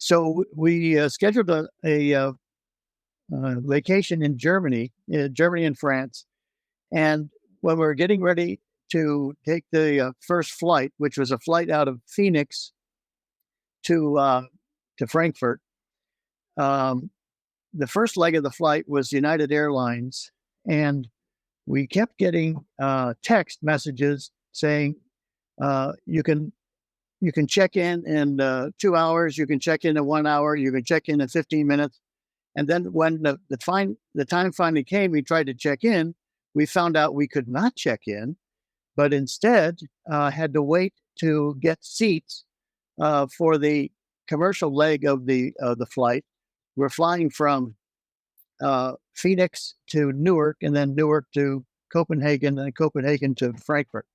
So we scheduled a vacation in Germany and France. And when we were getting ready to take the first flight, which was a flight out of Phoenix to Frankfurt, um, the first leg of the flight was United Airlines, and we kept getting text messages saying you can check in 2 hours, you can check in 1 hour, you can check in 15 minutes. And then when the time finally came, we tried to check in. We found out we could not check in, but instead had to wait to get seats for the commercial leg of the flight. We're flying from Phoenix to Newark, and then Newark to Copenhagen, and Copenhagen to Frankfurt.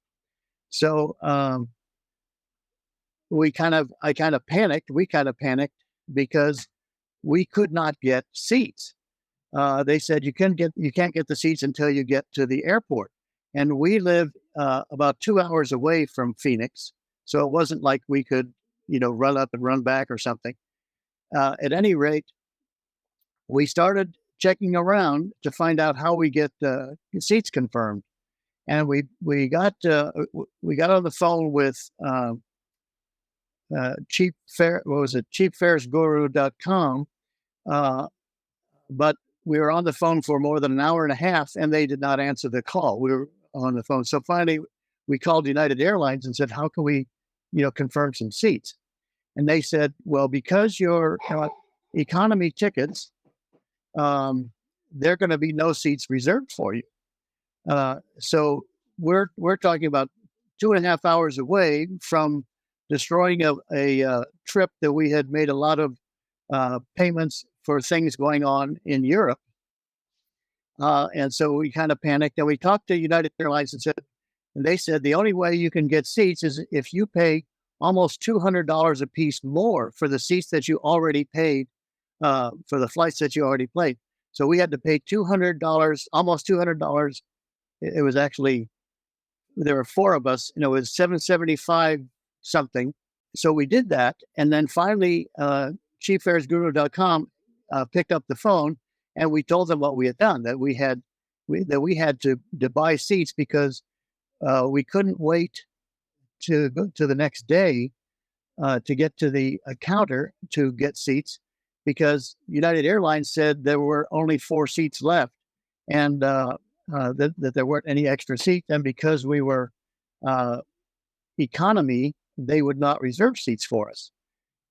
So I kind of panicked. We kind of panicked because we could not get seats. They said you can't get the seats until you get to the airport, and we live about 2 hours away from Phoenix, so it wasn't like we could, run up and run back or something. At any rate, we started checking around to find out how we get seats confirmed, and we got on the phone with Cheapfareguru.com, but we were on the phone for more than an hour and a half, and they did not answer the call. We were on the phone, so finally we called United Airlines and said, "How can we, confirm some seats?" And they said, "Well, because your economy tickets, there are going to be no seats reserved for you." So we're talking about 2.5 hours away from destroying a trip that we had made a lot of payments for things going on in Europe. And so we kind of panicked, and we talked to United Airlines and they said the only way you can get seats is if you pay almost $200 a piece more for the seats that you already paid for the flights that you already paid. So we had to pay $200, almost $200. It was actually, there were 4 of us, and it was $775 something. So we did that. And then finally, Cheapfareguru.com picked up the phone, and we told them what we had done, that we had to buy seats because we couldn't wait to go to the next day to get to the counter to get seats, because United Airlines said there were only 4 seats left, and that there weren't any extra seats. And because we were economy, they would not reserve seats for us.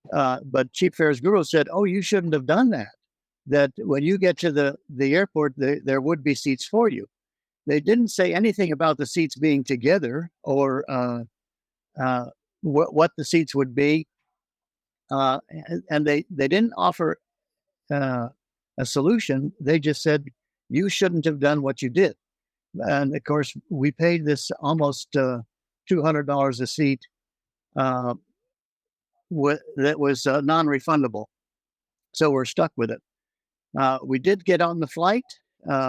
But Cheap Fares Guru said, "Oh, you shouldn't have done that. That when you get to the airport, there would be seats for you." They didn't say anything about the seats being together or what the seats would be. And they didn't offer a solution. They just said, "You shouldn't have done what you did." And of course, we paid this almost $200 a seat that was non-refundable. So we're stuck with it. We did get on the flight.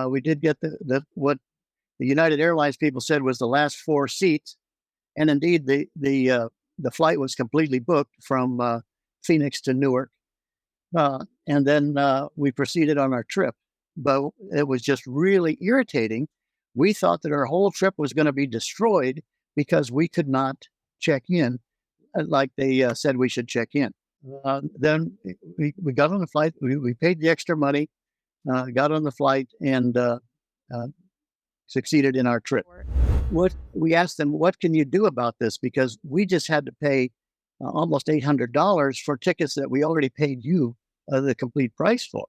We did get what the United Airlines people said was the last 4 seats. And indeed, the flight was completely booked from Phoenix to Newark. And then we proceeded on our trip. But it was just really irritating. We thought that our whole trip was going to be destroyed because we could not check in like they said we should check in. Then we got on the flight. We paid the extra money, got on the flight, and succeeded in our trip. We asked them, "What can you do about this?" Because we just had to pay almost $800 for tickets that we already paid you the complete price for.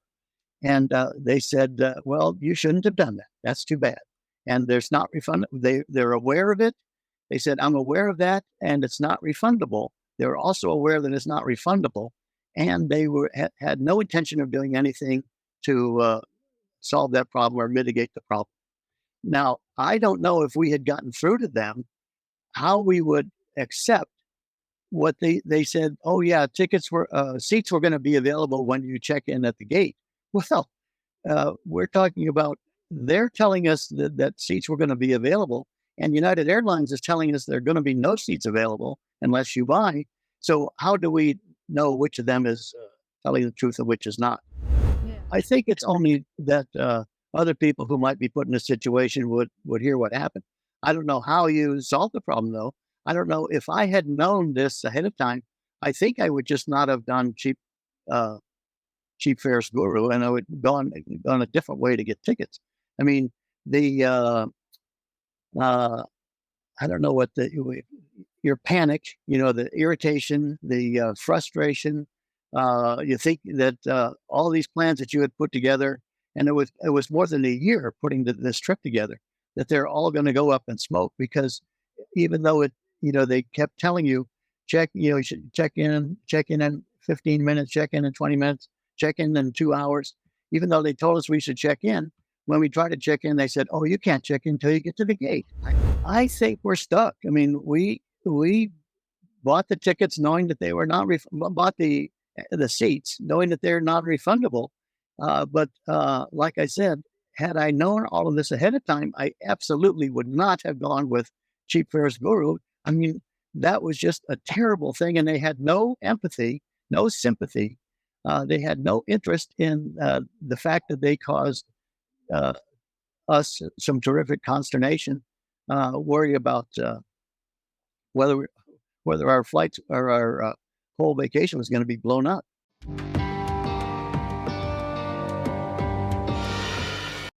And they said, "Well, you shouldn't have done that. That's too bad." And there's not refundable. They're aware of it. They said, "I'm aware of that, and it's not refundable." They're also aware that it's not refundable, and they had no intention of doing anything to solve that problem or mitigate the problem. Now, I don't know if we had gotten through to them, how we would accept what they said. "Oh yeah, seats were going to be available when you check in at the gate." Well, we're talking about, they're telling us that seats were going to be available, and United Airlines is telling us there are going to be no seats available unless you buy. So how do we know which of them is telling the truth and which is not. Yeah. I think it's only that other people who might be put in a situation would hear what happened. I don't know how you solve the problem, though. I don't know if I had known this ahead of time. I think I would just not have done uh, cheap fares guru, and I would gone a different way to get tickets. I mean, the uh, I don't know what your panic, the irritation, the frustration. You think that all these plans that you had put together, and it was more than a year putting this trip together, that they're all going to go up in smoke because even though they kept telling you you should check in 15 minutes, check in 20 minutes, check in 2 hours. Even though they told us we should check in, when we tried to check in, they said, "Oh, you can't check in until you get to the gate." I think we're stuck. I mean, we bought the tickets knowing that they were not bought the seats knowing that they're not refundable. But like I said, had I known all of this ahead of time, I absolutely would not have gone with Cheap Fares Guru. I mean, that was just a terrible thing, and they had no empathy, no sympathy. They had no interest in the fact that they caused uh, us some terrific consternation, worry about whether whether our flights or our whole vacation was going to be blown up.